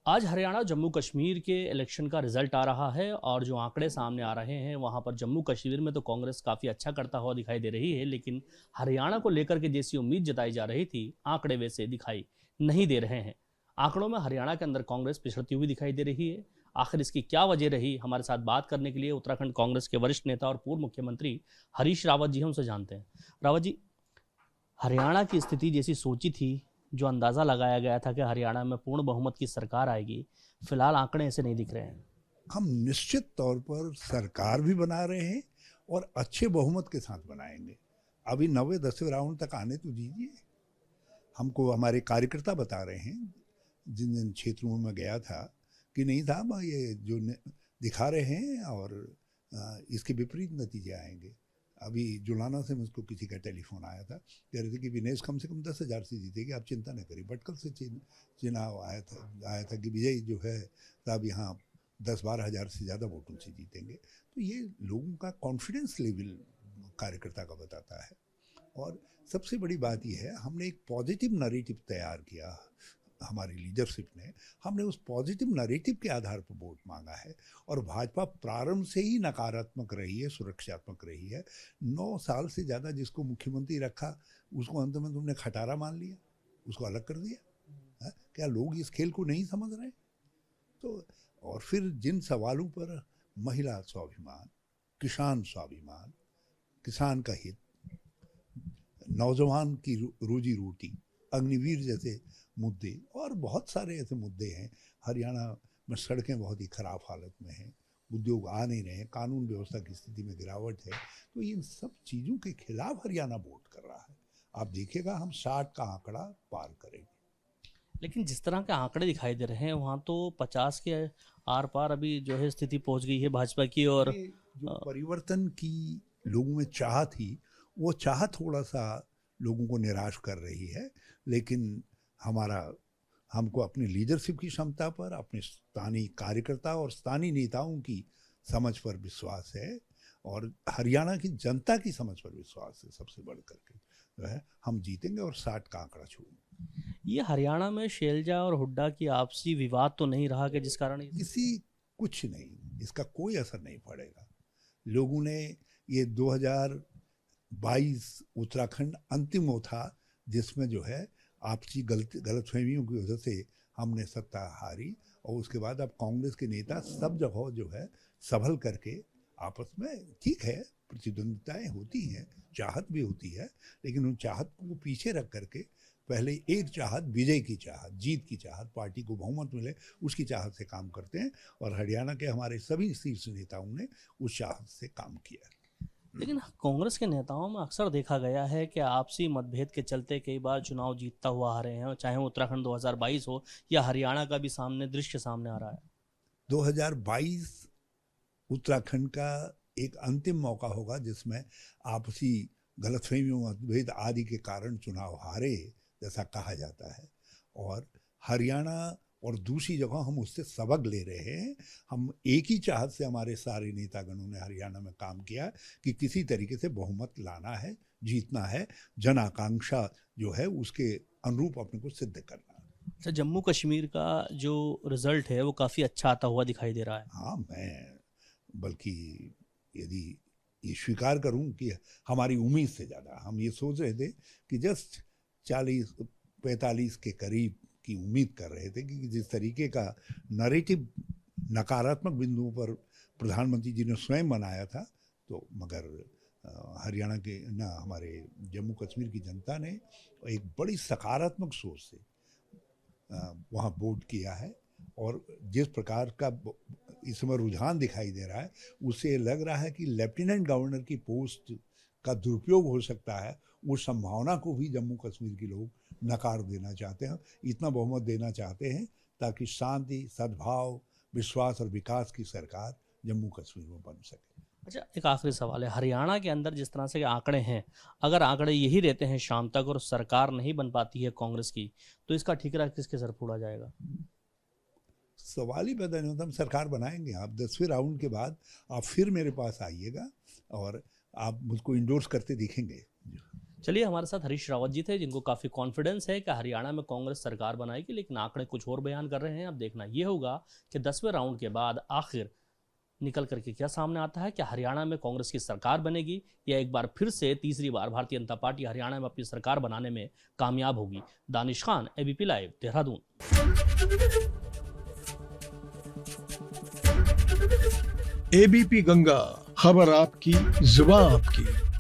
आज हरियाणा जम्मू कश्मीर के इलेक्शन का रिजल्ट आ रहा है और जो आंकड़े सामने आ रहे हैं वहां पर जम्मू कश्मीर में तो कांग्रेस काफ़ी अच्छा करता हुआ दिखाई दे रही है, लेकिन हरियाणा को लेकर के जैसी उम्मीद जताई जा रही थी आंकड़े वैसे दिखाई नहीं दे रहे हैं। आंकड़ों में हरियाणा के अंदर कांग्रेस पिछड़ती हुई दिखाई दे रही है। आखिर इसकी क्या वजह रही, हमारे साथ बात करने के लिए उत्तराखंड कांग्रेस के वरिष्ठ नेता और पूर्व मुख्यमंत्री हरीश रावत जी हमसे जानते हैं। रावत जी, हरियाणा की स्थिति जैसी सोची थी, जो अंदाज़ा लगाया गया था कि हरियाणा में पूर्ण बहुमत की सरकार आएगी, फिलहाल आंकड़े ऐसे नहीं दिख रहे हैं। हम निश्चित तौर पर सरकार भी बना रहे हैं और अच्छे बहुमत के साथ बनाएंगे। अभी 9वें-10वें राउंड तक आने तो दीजिए। हमको हमारे कार्यकर्ता बता रहे हैं, जिन जिन क्षेत्रों में मैं गया था, कि नहीं साहब ये जो दिखा रहे हैं और इसके विपरीत नतीजे आएंगे। अभी जुलाना से मुझको किसी का टेलीफोन आया था, कह रहे थे कि विनेश कम से कम 10,000 से जीतेगी, आप चिंता न करिए। भटकल से चुनाव आया था कि विजय जो है साहब यहाँ 10-12 हज़ार से ज़्यादा वोटों से जीतेंगे। तो ये लोगों का कॉन्फिडेंस लेवल कार्यकर्ता का बताता है। और सबसे बड़ी बात यह है, हमने एक पॉजिटिव नैरेटिव तैयार किया, हमारी लीडरशिप ने। हमने उस पॉजिटिव नैरेटिव के आधार पर वोट मांगा है और भाजपा प्रारंभ से ही नकारात्मक रही है, सुरक्षात्मक रही है। 9 साल से ज़्यादा जिसको मुख्यमंत्री रखा, उसको अंत में तुमने खटारा मान लिया, उसको अलग कर दिया। है? क्या लोग इस खेल को नहीं समझ रहे? तो और फिर जिन सवालों पर महिला स्वाभिमान, किसान स्वाभिमान, किसान का हित, नौजवान की रोजी रोटी, अग्निवीर जैसे मुद्दे और बहुत सारे ऐसे मुद्दे हैं। हरियाणा में सड़कें बहुत ही ख़राब हालत में हैं, उद्योग आ नहीं रहे हैं, कानून व्यवस्था की स्थिति में गिरावट है। तो इन सब चीज़ों के खिलाफ हरियाणा वोट कर रहा है। आप देखिएगा हम 60 का आंकड़ा पार करेंगे। लेकिन जिस तरह के आंकड़े दिखाई दे रहे हैं वहाँ तो 50 के आर पार अभी जो है स्थिति पहुँच गई है भाजपा की। और ये जो परिवर्तन की लोगों में चाह थी, वो चाह थोड़ा सा लोगों को निराश कर रही है। लेकिन हमको अपनी लीडरशिप की क्षमता पर, अपने स्थानीय कार्यकर्ता और स्थानीय नेताओं की समझ पर विश्वास है और हरियाणा की जनता की समझ पर विश्वास है। सबसे बढ़ करके जो है हम जीतेंगे और 60 का आंकड़ा छूएंगे। ये हरियाणा में शैलजा और हुड्डा की आपसी विवाद तो नहीं रहा कि जिस कारण किसी कुछ नहीं, इसका कोई असर नहीं पड़ेगा। लोगों ने ये 2022 उत्तराखंड अंतिम वो था जिसमें जो है आपसी गलतफहमियों की वजह से हमने सत्ता हारी और उसके बाद अब कांग्रेस के नेता सब जगह जो है संभल करके आपस में, ठीक है प्रतिद्वंदिताएं होती हैं, चाहत भी होती है, लेकिन उन चाहत को पीछे रख करके पहले एक चाहत, विजय की चाहत, जीत की चाहत, पार्टी को बहुमत मिले उसकी चाहत से काम करते हैं और हरियाणा के हमारे सभी शीर्ष नेताओं ने उस चाहत से काम किया। लेकिन कांग्रेस के नेताओं में अक्सर देखा गया है कि आपसी मतभेद के चलते कई बार चुनाव जीतता हुआ हारे हैं, चाहे उत्तराखंड 2022 हो या हरियाणा का भी सामने दृश्य सामने आ रहा है। 2022 उत्तराखंड का एक अंतिम मौका होगा जिसमें आपसी गलतफहमियों, मतभेद आदि के कारण चुनाव हारे जैसा कहा जाता है। और हरियाणा और दूसरी जगह हम उससे सबक ले रहे हैं। हम एक ही चाहत से हमारे सारे नेतागणों ने हरियाणा में काम किया कि किसी तरीके से बहुमत लाना है, जीतना है, जन आकांक्षा जो है उसके अनुरूप अपने को सिद्ध करना है। अच्छा, जम्मू कश्मीर का जो रिजल्ट है वो काफ़ी अच्छा आता हुआ दिखाई दे रहा है। हाँ, मैं बल्कि यदि ये स्वीकार करूं कि हमारी उम्मीद से ज़्यादा हम ये सोच रहे थे कि जस्ट 40-45 के करीब की उम्मीद कर रहे थे कि जिस तरीके का नैरेटिव नकारात्मक बिंदुओं पर प्रधानमंत्री जी ने स्वयं बनाया था, तो मगर हरियाणा के ना हमारे जम्मू कश्मीर की जनता ने एक बड़ी सकारात्मक सोच से वहाँ वोट किया है। और जिस प्रकार का इस समय रुझान दिखाई दे रहा है, उससे लग रहा है कि लेफ्टिनेंट गवर्नर की पोस्ट का दुरुपयोग हो सकता है। उस संभावना को भी जम्मू कश्मीर के लोग नकार देना चाहते हैं, इतना बहुमत देना चाहते हैं ताकि शांति, सद्भाव, विश्वास और विकास की सरकार जम्मू कश्मीर में बन सके। अच्छा, एक आखिरी सवाल है, हरियाणा के अंदर जिस तरह से आंकड़े हैं, अगर आंकड़े यही रहते हैं शाम तक और सरकार नहीं बन पाती है कांग्रेस की, तो इसका ठिकरा किसके सर फोड़ा जाएगा? सवाल ही पैदा नहीं होता। हम सरकार बनाएंगे। आप 10वें राउंड के बाद आप फिर मेरे पास आइएगा और आप मुझको इंडोर्स करते दिखेंगे। चलिए, हमारे साथ हरीश रावत जी थे, जिनको काफ़ी कॉन्फिडेंस है कि हरियाणा में कांग्रेस सरकार बनाएगी, लेकिन आंकड़े कुछ और बयान कर रहे हैं। अब देखना ये होगा कि 10वें राउंड के बाद आखिर निकल करके क्या सामने आता है। क्या हरियाणा में कांग्रेस की सरकार बनेगी या एक बार फिर से तीसरी बार भारतीय जनता पार्टी हरियाणा में अपनी सरकार बनाने में कामयाब होगी। Danish Khan, ABP live, Dehradun. ABP Ganga, खबर आपकी, जुबान आपकी।